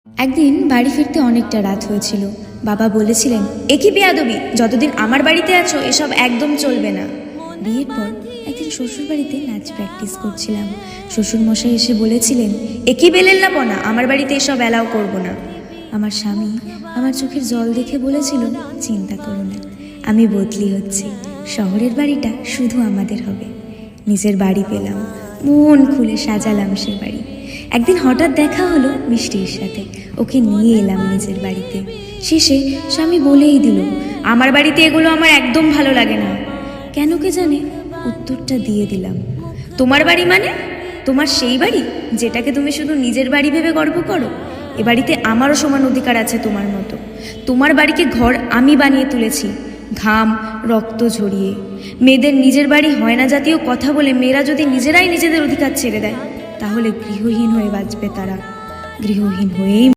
একদিন বাড়ি ফিরতে অনেকটা রাত হয়েছিল। বাবা বলেছিলেন, একই বেয়াদবি, যতদিন আমার বাড়িতে আছো এসব একদম চলবে না। বিয়ের পর একদিন শ্বশুর বাড়িতে নাচ প্র্যাকটিস করছিলাম। শ্বশুর মশাই এসে বলেছিলেন, একই বেলেল্লাপনা, আমার বাড়িতে এসব অ্যালাউ করবো না। আমার স্বামী আমার চোখের জল দেখে বলেছিল, চিন্তা করো না, আমি বদলি হচ্ছি, শহরের বাড়িটা শুধু আমাদের হবে। নিজের বাড়ি পেলাম, মন খুলে সাজালাম সে বাড়ি। একদিন হঠাৎ দেখা হলো মিষ্টির সাথে, ওকে নিয়ে এলাম নিজের বাড়িতে। শেষে স্বামী বলেই দিল, আমার বাড়িতে এগুলো আমার একদম ভালো লাগে না। কেন কে জানে উত্তরটা দিয়ে দিলাম, তোমার বাড়ি মানে? তোমার সেই বাড়ি যেটাকে তুমি শুধু নিজের বাড়ি ভেবে গর্ব করো? এ বাড়িতে আমারও সমান অধিকার আছে তোমার মতো। তোমার বাড়িকে ঘর আমি বানিয়ে তুলেছি, ঘাম রক্ত ঝরিয়ে। মেয়েদের নিজের বাড়ি হয় না জাতীয় কথা বলে মেয়েরা যদি নিজেরাই নিজেদের অধিকার ছেড়ে দেয়, তাহলে গৃহহীন হয়ে বাঁচবে তারা, গৃহহীন হয়েই